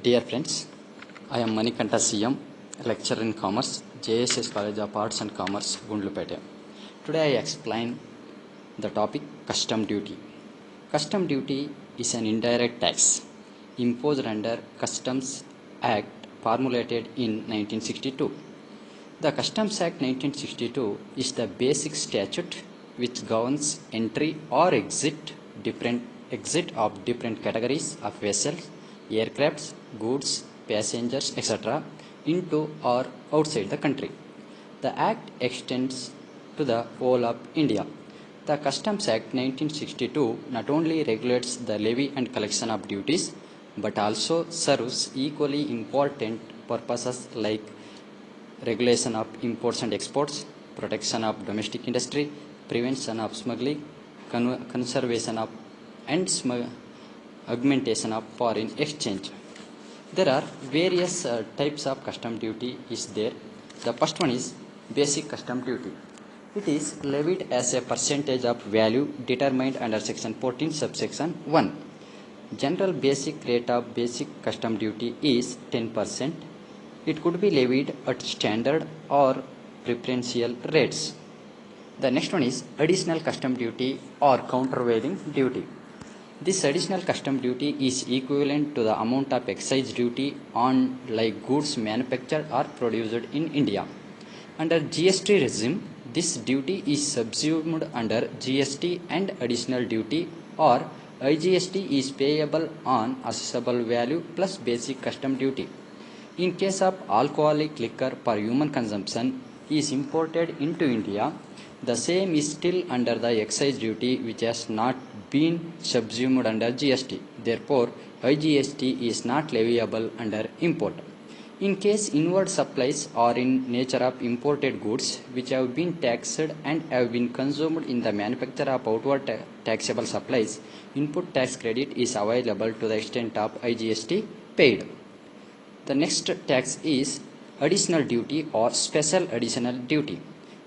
Dear friends, I am Manikanta CM, lecturer in Commerce, JSS College of Arts and Commerce, Gundlupete. Today I explain the topic custom duty. Custom duty is an indirect tax imposed under Customs Act formulated in 1962. The Customs Act 1962 is the basic statute which governs entry or exit of different categories of vessels, aircrafts, goods, passengers, etc. into or outside the country. The Act extends to the whole of India. The Customs Act 1962 not only regulates the levy and collection of duties but also serves equally important purposes like regulation of imports and exports, protection of domestic industry, prevention of smuggling, conservation of and augmentation of foreign exchange. There are various types of custom duty is there. The first one is basic custom duty. It is levied as a percentage of value determined under section 14 subsection 1. General basic rate of basic custom duty is 10%. It could be levied at standard or preferential rates. The next one is additional custom duty or countervailing duty. This additional custom duty is equivalent to the amount of excise duty on like goods manufactured or produced in India. Under GST regime, this duty is subsumed under GST and additional duty, or IGST is payable on assessable value plus basic custom duty. In case of alcoholic liquor for human consumption is imported into India, the same is still under the excise duty which has not been subsumed under GST. Therefore, IGST is not leviable under import. In case inward supplies are in nature of imported goods which have been taxed and have been consumed in the manufacture of outward taxable supplies, input tax credit is available to the extent of IGST paid. The next tax is additional duty or special additional duty.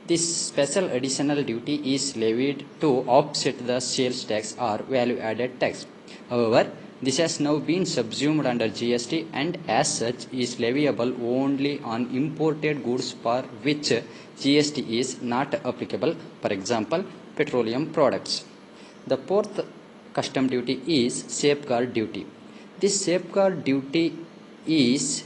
This special additional duty is levied to offset the sales tax or value added tax. However, this has now been subsumed under GST and as such is leviable only on imported goods for which GST is not applicable, for example, petroleum products. The fourth custom duty is safeguard duty. This safeguard duty is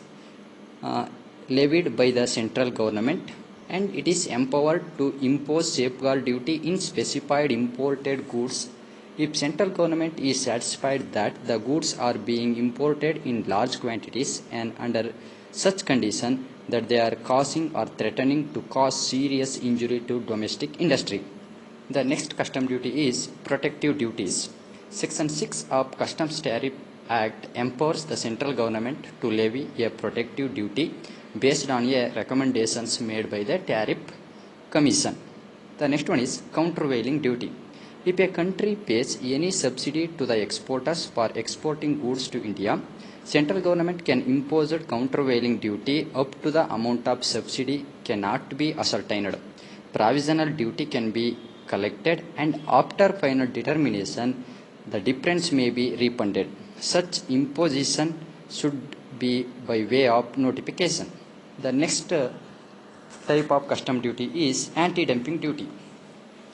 levied by the central government and it is empowered to impose safeguard duty in specified imported goods if central government is satisfied that the goods are being imported in large quantities and under such condition that they are causing or threatening to cause serious injury to domestic industry. The next custom duty is protective duties. Section 6 of Customs Tariff Act empowers the central government to levy a protective duty based on a recommendations made by the Tariff Commission. The next one is countervailing duty. If a country pays any subsidy to the exporters for exporting goods to India, central government can impose a countervailing duty up to the amount of subsidy cannot be ascertained. Provisional duty can be collected and after final determination, the difference may be refunded. Such imposition should be by way of notification. The next type of custom duty is anti-dumping duty.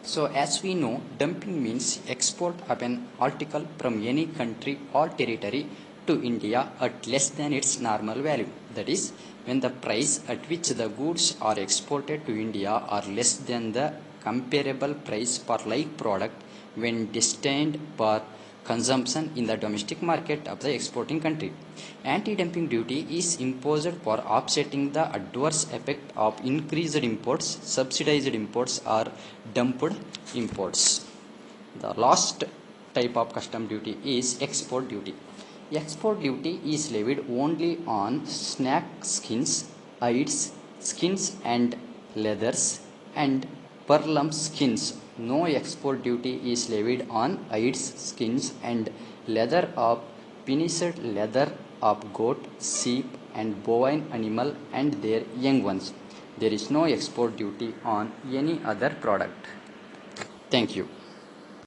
So as we know, dumping means export of an article from any country or territory to India at less than its normal value. That is, when the price at which the goods are exported to India are less than the comparable price for like product when destined for consumption in the domestic market of the exporting country. Anti-dumping duty is imposed for offsetting the adverse effect of increased imports, subsidized imports or dumped imports. The last type of custom duty is export duty. Export duty is levied only on snack skins, hides, skins and leathers and pearlum skins. No export duty is levied on hides, skins and leather of finished leather of goat, sheep and bovine animal and their young ones. There is no export duty on any other product. Thank you.